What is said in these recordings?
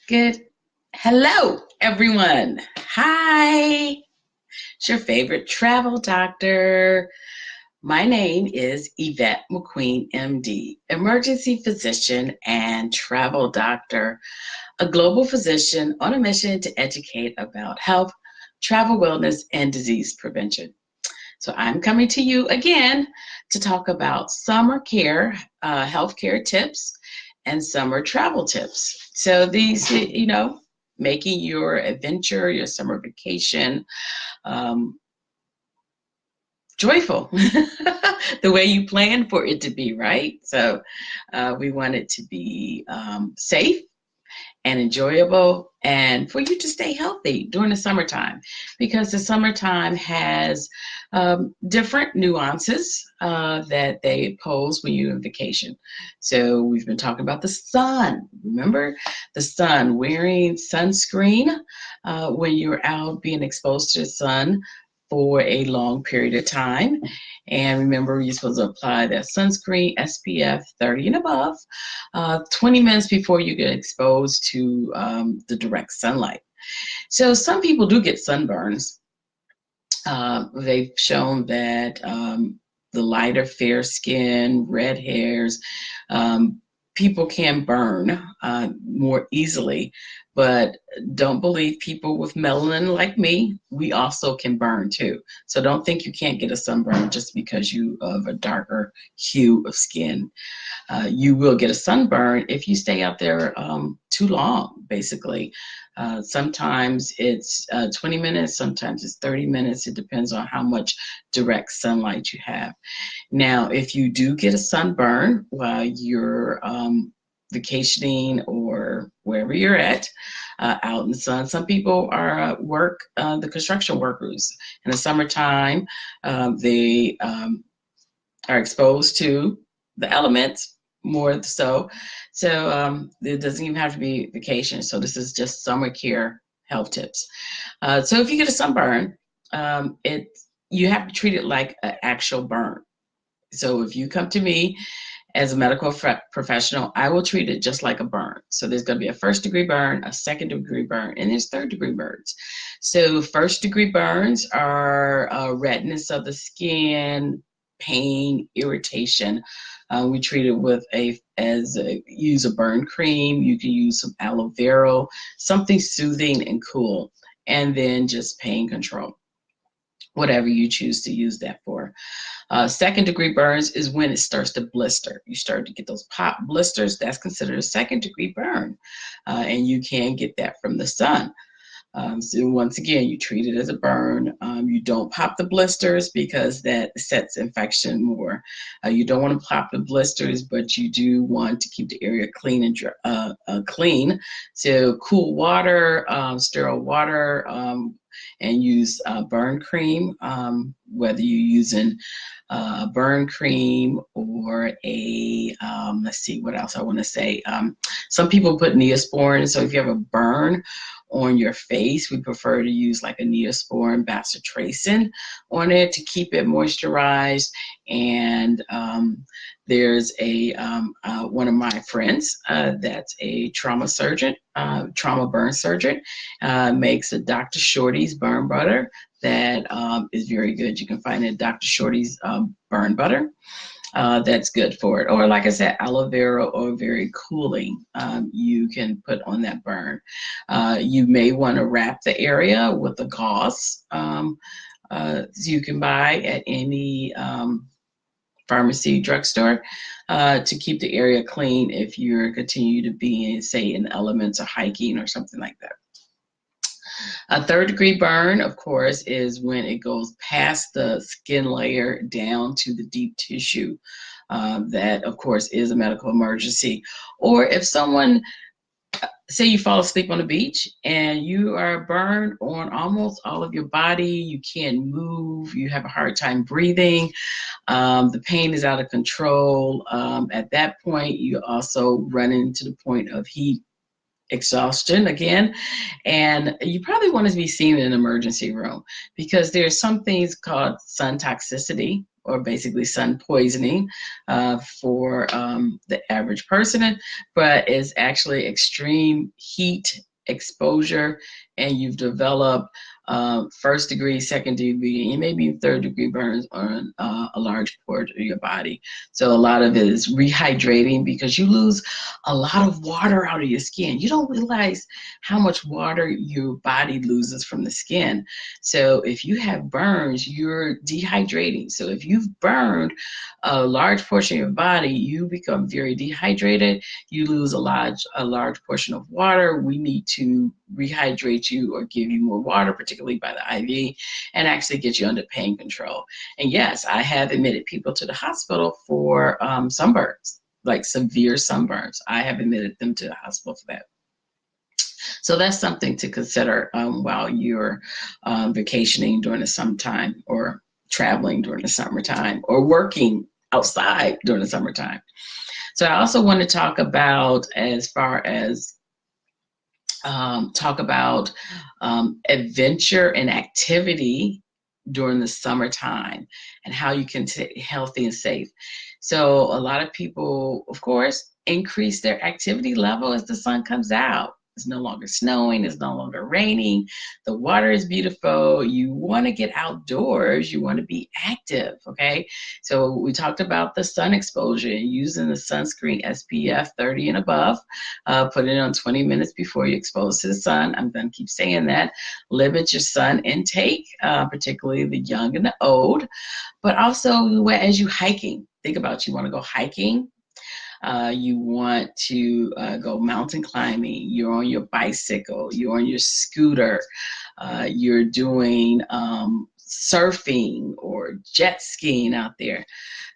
Good. Hello, everyone. Hi. It's your favorite travel doctor. My name is Yvette McQueen, MD, emergency physician and travel doctor, a global physician on a mission to educate about health, travel wellness, and disease prevention. So I'm coming to you again to talk about summer care, healthcare tips, and summer travel tips. So these, making your adventure, your summer vacation, um, joyful, the way you plan for it to be, right? So we want it to be safe and enjoyable and for you to stay healthy during the summertime because the summertime has different nuances that they pose when you're on vacation. So we've been talking about the sun. Remember the sun, wearing sunscreen when you're out being exposed to the sun for a long period of time. And remember, you're supposed to apply that sunscreen SPF 30 and above 20 minutes before you get exposed to the direct sunlight. So some people do get sunburns. They've shown that the lighter, fair skin, red hairs, um, people can burn more easily, but don't believe people with melanin like me. We also can burn too. So don't think you can't get a sunburn just because you have a darker hue of skin. You will get a sunburn if you stay out there too long, basically. Sometimes it's 20 minutes, sometimes it's 30 minutes. It depends on how much direct sunlight you have. Now, if you do get a sunburn while you're vacationing or wherever you're at, out in the sun. Some people are work, the construction workers in the summertime. They are exposed to the elements more so. So it doesn't even have to be vacation. So this is just summer care health tips. So if you get a sunburn, it you have to treat it like an actual burn. So if you come to me as a medical professional, I will treat it just like a burn. So there's going to be a first degree burn, a second degree burn, and there's third degree burns. So first degree burns are redness of the skin, pain, irritation. We treat it with use a burn cream. You can use some aloe vera, something soothing and cool, and then just pain control, whatever you choose to use that for. Second degree burns is when it starts to blister. You start to get those pop blisters. That's considered a second degree burn. And you can get that from the sun. So once again, you treat it as a burn. You don't pop the blisters because that sets infection more. You don't want to pop the blisters, but you do want to keep the area clean and clean. So cool water, sterile water, and use burn cream, whether you're using burn cream or let's see what else I want to say. Some people put Neosporin. So if you have a burn on your face, we prefer to use like a Neosporin bacitracin on it to keep it moisturized. And there's one of my friends that's a trauma surgeon, trauma burn surgeon, makes a Dr. Shorty's burn butter that is very good. You can find it at Dr. Shorty's burn butter. That's good for it. Or like I said, aloe vera or very cooling you can put on that burn. You may want to wrap the area with a gauze you can buy at any pharmacy drugstore to keep the area clean if you're continue to be in, say, in elements or hiking or something like that. A third degree burn, of course, is when it goes past the skin layer down to the deep tissue. That, of course, is a medical emergency. Or if someone, say you fall asleep on the beach and you are burned on almost all of your body, you can't move, you have a hard time breathing, the pain is out of control. At that point, you also run into the point of heat exhaustion again, and you probably want to be seen in an emergency room because there's some things called sun toxicity or basically sun poisoning for the average person, but it's actually extreme heat exposure, and you've developed first degree, second degree, and maybe third degree burns on a large part of your body. So a lot of it is rehydrating because you lose a lot of water out of your skin. You don't realize how much water your body loses from the skin. So if you have burns, you're dehydrating. So if you've burned a large portion of your body, you become very dehydrated. You lose a large portion of water. We need to rehydrate you or give you more water, particularly by the IV, and actually get you under pain control. And yes, I have admitted people to the hospital for sunburns, like severe sunburns. I have admitted them to the hospital for that. So that's something to consider while you're vacationing during the summertime, or traveling during the summertime, or working outside during the summertime. So I also want to talk about, as far as adventure and activity during the summertime, and how you can stay healthy and safe. So a lot of people, of course, increase their activity level as the sun comes out. It's no longer snowing, it's no longer raining, the water is beautiful. You want to get outdoors, you want to be active, okay? So we talked about the sun exposure and using the sunscreen SPF 30 and above. Put it on 20 minutes before you expose to the sun. I'm going to keep saying that. Limit your sun intake, particularly the young and the old, but also as you hiking. Think about, you want to go hiking. You want to go mountain climbing, you're on your bicycle, you're on your scooter, you're doing surfing or jet skiing out there.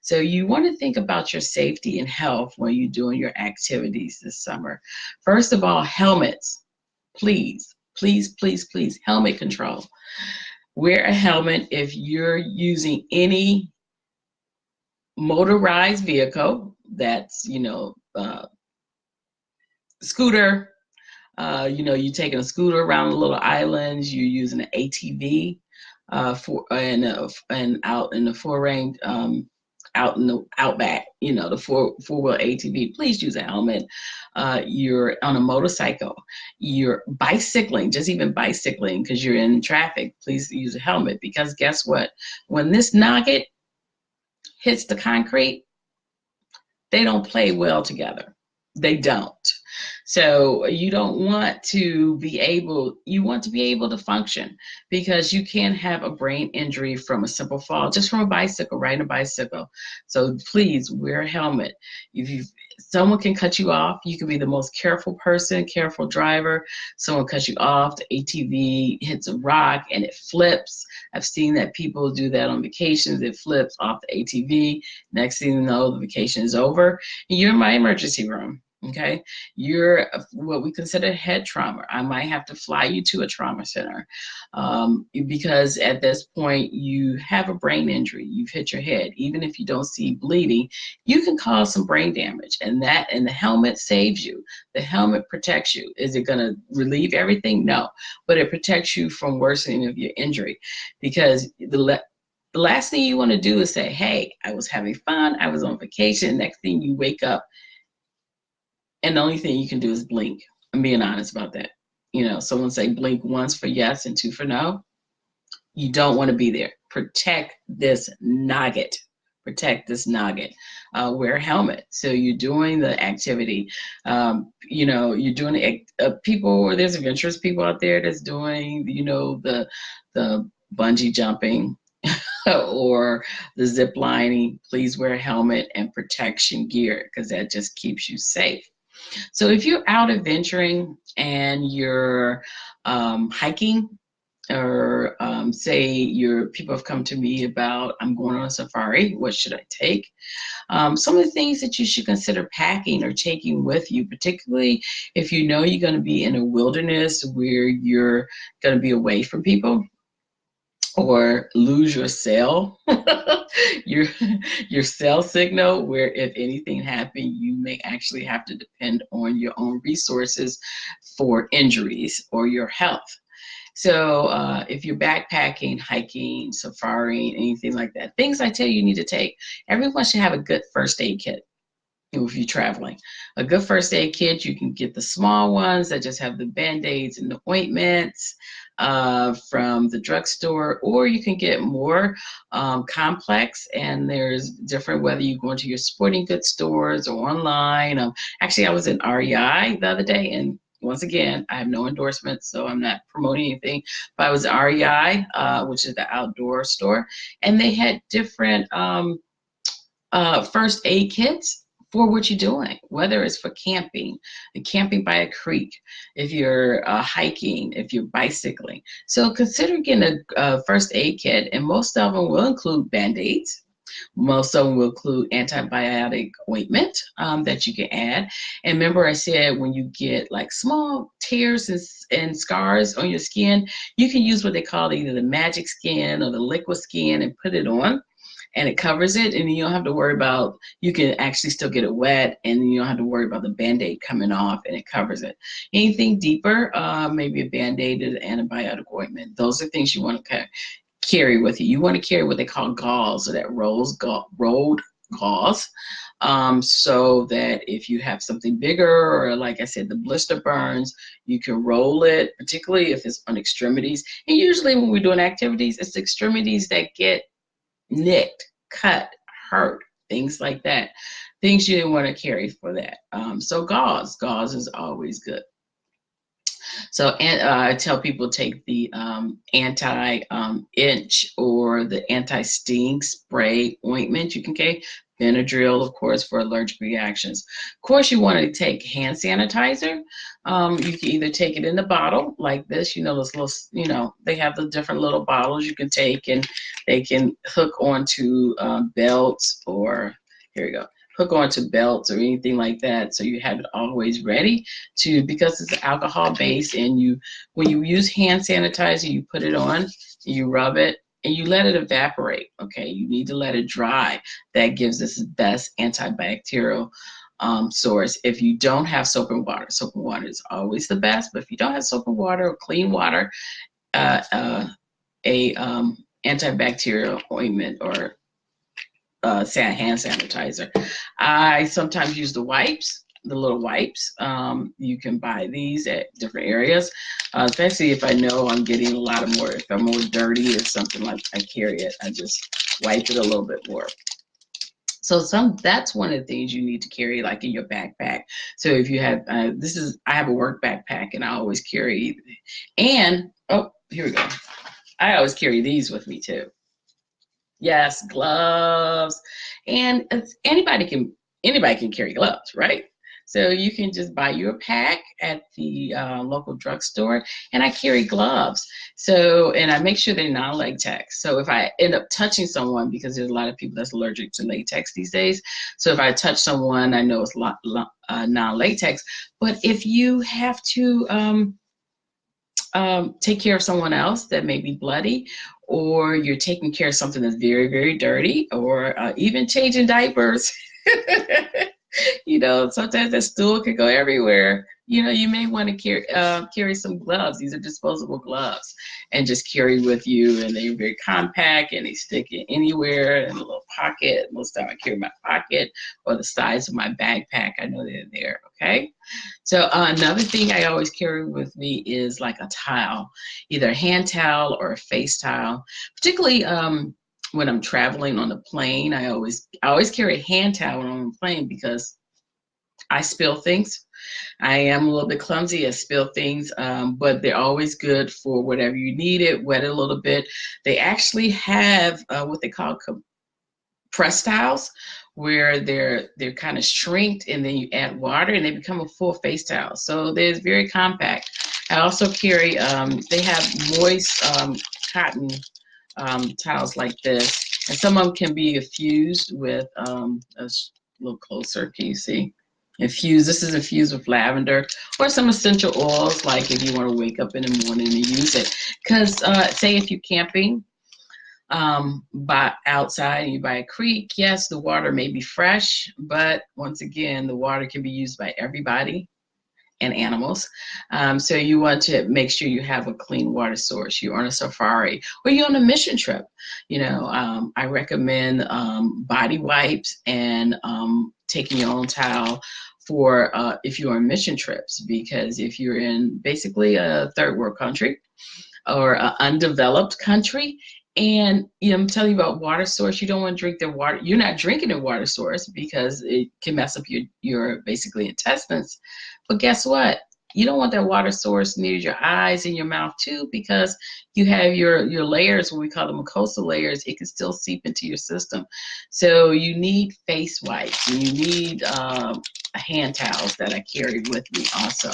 So you want to think about your safety and health when you're doing your activities this summer. First of all, helmets. Please, please, please, please, helmet control. Wear a helmet if you're using any motorized vehicle, that's, scooter, you're taking a scooter around the little islands, you're using an ATV and out in the four-range, out in the outback, the four-wheel ATV, please use a helmet. You're on a motorcycle, you're bicycling, just even bicycling because you're in traffic, please use a helmet, because guess what? When this nugget hits the concrete, they don't play well together. They don't. So you don't want to be able, you want to be able to function, because you can have a brain injury from a simple fall, just from a bicycle, riding a bicycle. So please wear a helmet. If someone can cut you off, you can be the most careful person, careful driver. Someone cuts you off, the ATV hits a rock and it flips. I've seen that people do that on vacations. It flips off the ATV. Next thing you know, the vacation is over and you're in my emergency room. Okay, you're what we consider head trauma. I might have to fly you to a trauma center because at this point you have a brain injury. You've hit your head. Even if you don't see bleeding, you can cause some brain damage, and the helmet saves you. The helmet protects you. Is it going to relieve everything? No, but it protects you from worsening of your injury, because the last thing you want to do is say, hey, I was having fun, I was on vacation. Next thing you wake up, and the only thing you can do is blink. I'm being honest about that. Someone say blink once for yes and two for no. You don't want to be there. Protect this nugget. Protect this nugget. Wear a helmet. So you're doing the activity. You're doing people, or there's adventurous people out there that's doing, the bungee jumping or the zip lining. Please wear a helmet and protection gear, because that just keeps you safe. So if you're out adventuring and you're hiking, or say people have come to me about, I'm going on a safari, what should I take? Some of the things that you should consider packing or taking with you, particularly if you know you're going to be in a wilderness where you're going to be away from people, or lose your cell, your cell signal, where if anything happened, you may actually have to depend on your own resources for injuries or your health. So if you're backpacking, hiking, safari, anything like that, things I tell you need to take. Everyone should have a good first aid kit if you're traveling. A good first aid kit, you can get the small ones that just have the band-aids and the ointments from the drugstore, or you can get more complex, and there's different, whether you go into your sporting goods stores or online. Actually, I was in REI the other day, and once again, I have no endorsements, so I'm not promoting anything, but I was at REI, which is the outdoor store, and they had different first aid kits for what you're doing, whether it's for camping, camping by a creek, if you're hiking, if you're bicycling. So consider getting a first aid kit, and most of them will include band-aids. Most of them will include antibiotic ointment that you can add. And remember, I said when you get like small tears and scars on your skin, you can use what they call either the magic skin or the liquid skin and put it on, and it covers it, and you don't have to worry about, you can actually still get it wet, and you don't have to worry about the band-aid coming off, and it covers it. Anything deeper, maybe a band-aid and antibiotic ointment. Those are things you want to carry with you. You want to carry what they call gauze, or that rolled gauze, so that if you have something bigger, or like I said, the blister burns, you can roll it, particularly if it's on extremities. And usually when we're doing activities, it's the extremities that get nicked, cut, hurt, things like that. Things you didn't want to carry for that. So gauze is always good. So, and I tell people take the anti-itch or the anti-sting spray ointment. You can take Benadryl, of course, for allergic reactions. Of course, you want to take hand sanitizer. You can either take it in the bottle like this, those little, they have the different little bottles you can take, and they can hook onto belts, or here we go, hook onto belts or anything like that, so you have it always ready to, because it's alcohol based, and when you use hand sanitizer, you put it on, you rub it, and you let it evaporate. Okay, you need to let it dry. That gives us the best antibacterial source. If you don't have soap and water is always the best, but if you don't have soap and water or clean water, a antibacterial ointment or hand sanitizer. I sometimes use the wipes, the little wipes. You can buy these at different areas, especially if I know I'm getting a lot of more, if I'm more dirty or something, like I carry it, I just wipe it a little bit more. So that's one of the things you need to carry, like in your backpack. So if you have, I have a work backpack, and I always carry, and oh, here we go. I always carry these with me too. Yes, gloves. And anybody can carry gloves, right? So you can just buy you a pack at the local drugstore, and I carry gloves. So, and I make sure they're non-latex. So if I end up touching someone, because there's a lot of people that's allergic to latex these days, so if I touch someone, I know it's non-latex. But if you have to take care of someone else that may be bloody, or you're taking care of something that's very, very dirty, or even changing diapers. Sometimes that stool can go everywhere. You may want to carry some gloves. These are disposable gloves, and just carry with you. And they're very compact, and they stick it anywhere in a little pocket. Most of the time I carry my pocket or the sides of my backpack. I know they're there, okay? So another thing I always carry with me is like a towel, either a hand towel or a face towel, particularly when I'm traveling on the plane. I always carry a hand towel on the plane, because I spill things. I am a little bit clumsy. I spill things, but they're always good for whatever you need it. Wet it a little bit. They actually have what they call press towels, where they're kind of shrinked, and then you add water, and they become a full face towel. So they're very compact. I also carry, they have moist cotton towels like this, and some of them can be infused with a little closer. Can you see? Infused. This is infused with lavender or some essential oils, like if you want to wake up in the morning and use it. Because say if you're camping by outside and you by a creek, yes, the water may be fresh, but once again, the water can be used by everybody. and animals. So you want to make sure you have a clean water source. You're on a safari or you're on a mission trip. I recommend body wipes and taking your own towel for if you're on mission trips, because if you're in basically a third world country or an undeveloped country, and I'm telling you about water source, you don't want to drink their water. You're not drinking their water source because it can mess up your basically intestines. But guess what? You don't want that water source near your eyes and your mouth too, because you have your layers, what we call the mucosal layers. It can still seep into your system. So you need face wipes, and you need hand towels that I carry with me also.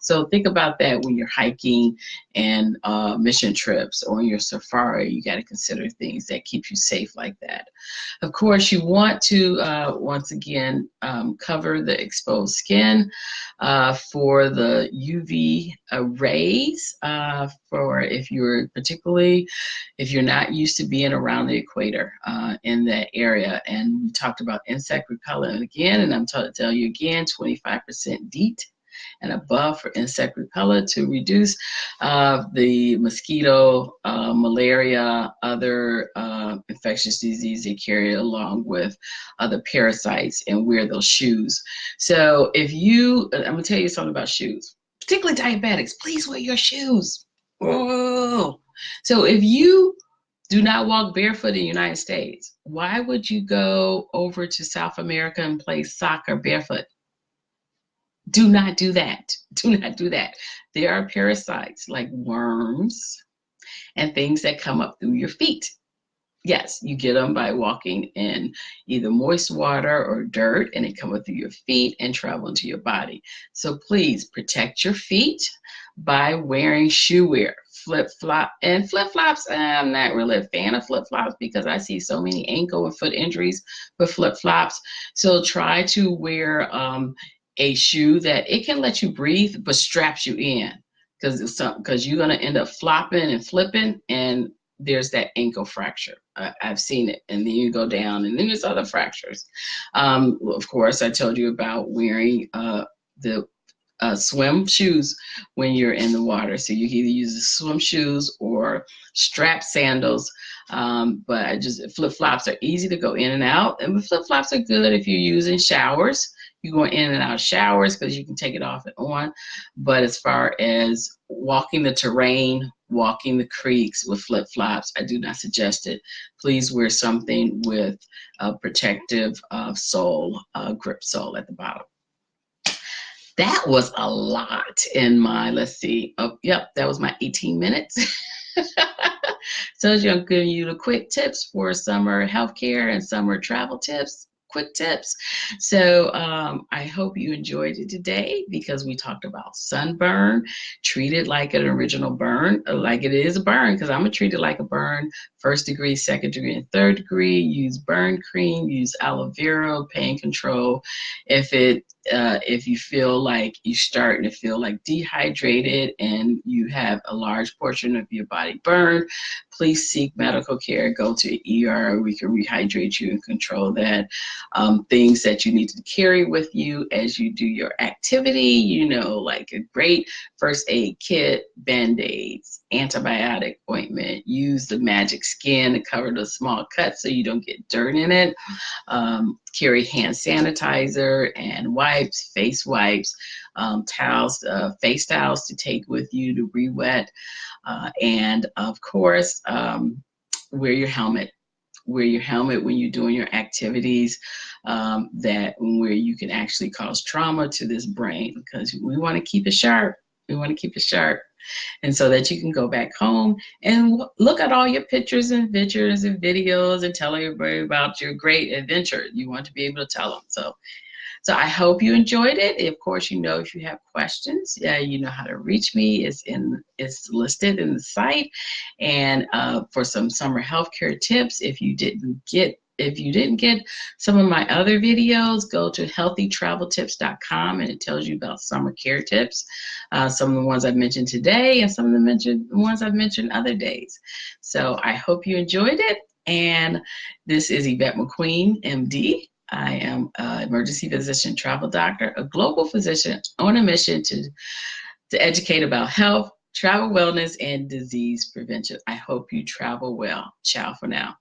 So think about that when you're hiking and mission trips or on your safari. You got to consider things that keep you safe like that. Of course, you want to once again cover the exposed skin for the UV rays, for if you're not used to being around the equator in that area. And we talked about insect repellent again, and I'm to tell you again, 25% DEET and above for insect repellent to reduce the mosquito, malaria, other infectious disease they carry along with other parasites, and wear those shoes. So I'm gonna tell you something about shoes, particularly diabetics. Please wear your shoes. Oh, so if you do not walk barefoot in the United States, why would you go over to South America and play soccer barefoot? Do not do that. Do not do that. There are parasites like worms and things that come up through your feet. Yes, you get them by walking in either moist water or dirt, and it comes through your feet and travel into your body. So please protect your feet by wearing shoe wear. Flip-flops. I'm not really a fan of flip-flops because I see so many ankle and foot injuries with flip-flops. So try to wear a shoe that it can let you breathe but straps you in, because you're going to end up flopping and flipping, and there's that ankle fracture. I've seen it, and then you go down, and then there's other fractures. Of course, I told you about wearing the swim shoes when you're in the water. So you can either use the swim shoes or strap sandals. But flip-flops are easy to go in and out, and flip-flops are good if you're using showers. You go in and out of showers because you can take it off and on. But as far as walking the terrain, walking the creeks with flip-flops, I do not suggest it. Please wear something with a protective sole, grip sole at the bottom. That was a lot in my, let's see. Oh, yep, that was my 18 minutes. So I'm giving you the quick tips for summer healthcare and summer travel tips. Quick tips. So I hope you enjoyed it today, because we talked about sunburn. Treat it like an original burn, like it is a burn, because I'm going to treat it like a burn. 1st degree, 2nd degree, and 3rd degree. Use burn cream, use aloe vera, pain control. If you feel like you're starting to feel like dehydrated and you have a large portion of your body burned, please seek medical care. Go to ER. We can rehydrate you and control that. Things that you need to carry with you as you do your activity, like a great first aid kit, Band-Aids, antibiotic ointment. Use the magic skin to cover the small cuts so you don't get dirt in it. Carry hand sanitizer and wipes, face wipes, towels, face towels to take with you to re-wet. And of course, wear your helmet. Wear your helmet when you're doing your activities where you can actually cause trauma to this brain, because we want to keep it sharp. We want to keep it sharp. And so that you can go back home and look at all your pictures and videos and tell everybody about your great adventure. You want to be able to tell them. So I hope you enjoyed it. Of course, if you have questions, you know how to reach me. It's listed in the site. And for some summer healthcare tips, if you didn't get some of my other videos, go to healthytraveltips.com, and it tells you about summer care tips. Some of the ones I've mentioned today, and some of the ones I've mentioned other days. So I hope you enjoyed it. And this is Yvette McQueen, MD. I am an emergency physician, travel doctor, a global physician on a mission to educate about health, travel wellness, and disease prevention. I hope you travel well. Ciao for now.